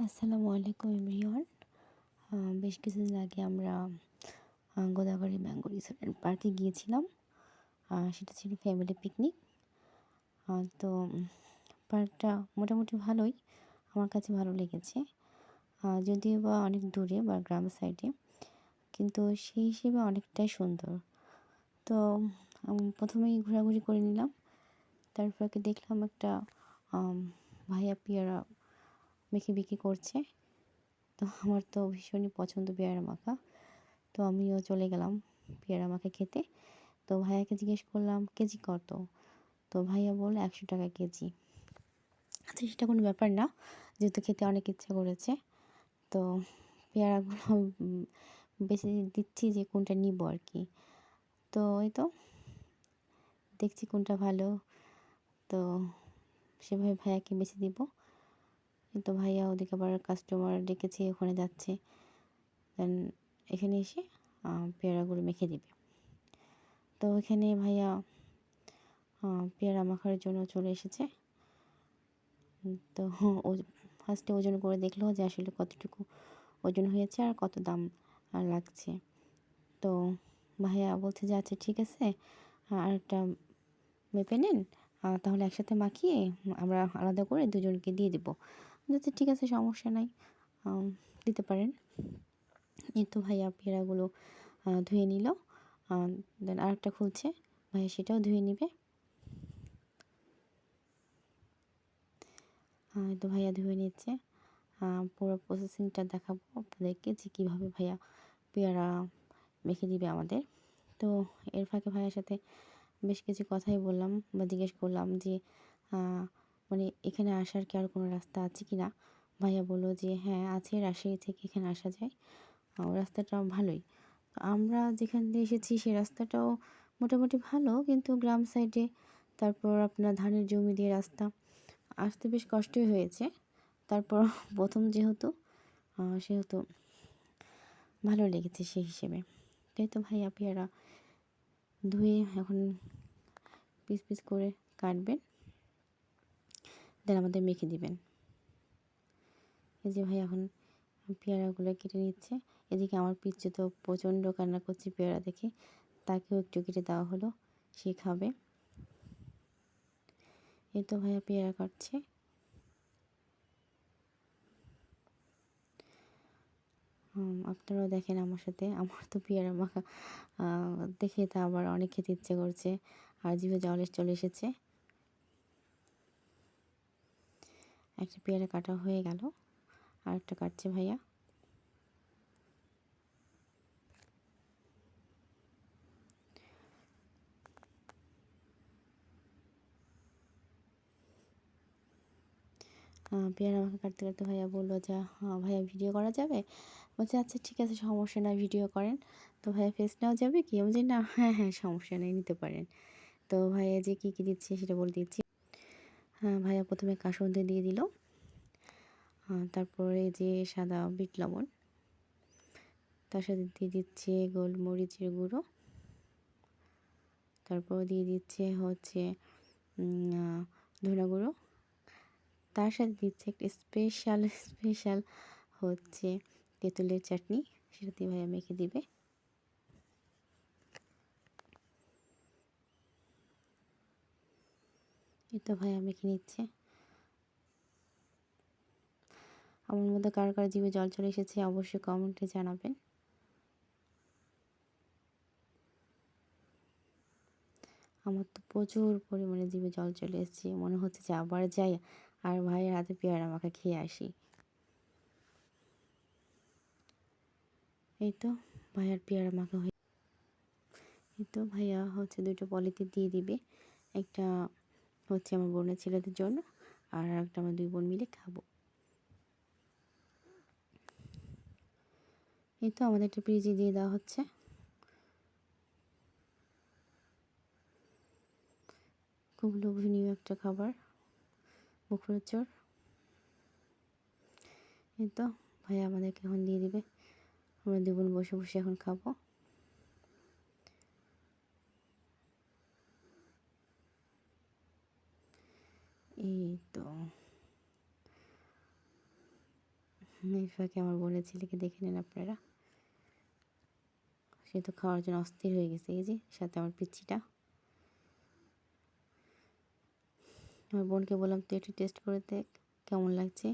আসসালামু আলাইকুম এভরিওয়ান। বেশ কিছুদিন আগে আমরা গোদাগাড়ি ম্যাঙ্গো রিসোর্ট অ্যান্ড পার্কে গিয়েছিলাম। সেটা ছিল ফ্যামিলি পিকনিক। তো পার্কটা মোটামুটি ভালোই, আমার কাছে ভালো লেগেছে। যদিও বা অনেক দূরে বা গ্রাম সাইডে, কিন্তু সেই হিসেবে অনেকটাই সুন্দর। তো প্রথমেই ঘোরাঘুরি করে নিলাম। তারপরে দেখলাম একটা ভাইয়া পেয়ারা মেখে বিক্রি করছে। তো আমার তো ভীষণই পছন্দ পেয়ারা মাখা। তো আমিও চলে গেলাম পেয়ারা মাখা খেতে। তো ভাইয়াকে জিজ্ঞেস করলাম কেজি কত? তো ভাইয়া বলল ১০০ টাকা কেজি। আচ্ছা, সেটা কোনো ব্যাপার না, যেহেতু খেতে অনেক ইচ্ছা করেছে। তো পেয়ারাগুলো বেছে দিচ্ছি যে কোনটা নিব আর কি। তো এই তো দেখছি কোনটা ভালো, তো সেভাবে ভাইয়াকে বেছে দিব। কিন্তু ভাইয়া ওদিকে আবার কাস্টমার ডেকেছে, ওখানে যাচ্ছে। দেন এখানে এসে পেয়ারাগুলো মেখে দিবে। তো এখানে ভাইয়া পেয়ারা মাখার জন্য চলে এসেছে। তো ও ফার্স্টে ওজন করে দেখলো যে আসলে কতটুকু ওজন হয়েছে আর কত দাম লাগছে। তো ভাইয়া বলছে যে আচ্ছা ঠিক আছে, আরেকটা মেপে নিন, তাহলে একসাথে মাখিয়ে আমরা আলাদা করে দুজনকে দিয়ে দেবো। আচ্ছা ঠিক আছে, সমস্যা নাই, দিতে পারেন। এই তো ভাইয়া পেয়ারাগুলো ধুয়ে নিল। দেন আরেকটা খুলছে, ভাইয়া সেটাও ধুয়ে নিবে। তো ভাইয়া ধুয়ে নিচ্ছে। পুরো প্রসেসিংটা দেখাবো আপনাদেরকে যে কীভাবে ভাইয়া পেয়ারা মেখে দিবে আমাদের। তো এর ফাঁকে ভাইয়ার সাথে বেশ কিছু কথাই বললাম বা জিজ্ঞেস করলাম যে মানে এখানে আসার কি আর কোনো রাস্তা আছে কি না। ভাইয়া বললো যে হ্যাঁ আছে, রাজশাহী থেকে এখানে আসা যায়, রাস্তাটা ভালোই। আমরা যেখান দিয়ে এসেছি সেই রাস্তাটাও মোটামুটি ভালো, কিন্তু গ্রাম সাইডে, তারপর আপনার ধানের জমি দিয়ে রাস্তা, আসতে বেশ কষ্টই হয়েছে। তারপর প্রথম যেহেতু সেহেতু ভালো লেগেছে সেই হিসেবে। তাই তো ভাইয়া পেয়ারা ধুয়ে এখন পিস পিস করে কাটবেন, দেন আমাদের মেখে দিবেন। এই যে ভাই এখন পেয়ারাগুলো কেটে নিচ্ছে। এদিকে আমার পিচ্চি তো প্রচণ্ড কান্না করছে পেয়ারা দেখে, তাকেও একটু কেটে দেওয়া হলো, সে খাবে। এই তো ভাইয়া পেয়ারা কাটছে। আপনারাও দেখেন আমার সাথে, আমার তো পেয়ারা মাখা দেখে তা আবার অনেক খেতে ইচ্ছে করছে, আর জিভে জল চলে এসেছে। একটা পেয়ারা কাটা হয়ে গেল, আর একটা কাটছে ভাইয়া। পেয়ারা মাখা কাটতে কাটতে ভাইয়া বললো যে ভাইয়া ভিডিও করা যাবে? বলছে আচ্ছা ঠিক আছে, সমস্যা নাই, ভিডিও করেন। তো ভাইয়া ফেস নেওয়া যাবে কি? আমি বলছি না, হ্যাঁ হ্যাঁ সমস্যা নেই, নিতে পারেন। তো ভাইয়া যে কী কী দিচ্ছে সেটা বলে দিচ্ছি। ভাইয়া প্রথমে কাসুন্দি দিয়ে দিল, তারপরে যে সাদা বিট লবণ, তার সাথে দিয়ে দিচ্ছে গোলমরিচের গুঁড়ো, তারপর দিয়ে দিচ্ছে হচ্ছে ধনে গুঁড়ো, তার সাথে দিচ্ছে একটা স্পেশাল হচ্ছে তেঁতুলের চাটনি, সেটা দিয়ে ভাইয়া মেখে দিবে। এই তো ভাইয়া মেখে নিচ্ছে। আমার মধ্যে কার কার জিভে জল চলে এসেছে অবশ্যই কমেন্টে জানাবেন। আমার তো প্রচুর পরিমাণে জিভে জল চলে এসেছে, মনে হচ্ছে যে আবার যাই আর ভাইয়ের হাতে পেয়ারা মাখা খেয়ে আসি। এই তো ভাইয়ার পেয়ারা মাখা হয়ে, এই তো ভাইয়া হচ্ছে 2টো পলিতে দিয়ে দিবে। একটা হচ্ছে আমার বোনের ছেলেদের জন্য, আর একটা আমরা 2 বোন মিলে খাবো। এই তো আমাদের একটা ফ্রিজে দিয়ে দেওয়া হচ্ছে। খুব লোভনীয় একটা খাবার, মুখরোচক। এই তো ভাইয়া আমাদেরকে এখন দিয়ে দিবে, আমরা 2 বোন বসে বসে এখন খাবো। এই তো এই ফাঁকে আমার বোনের ছেলেকে দেখে নেন আপনারা। সে তো খাওয়ার জন্য অস্থির হয়ে গেছে। এই যে সাথে আমার পিচ্চিটা। আমার বোনকে বললাম তুই একটু টেস্ট করে দেখ কেমন লাগছে।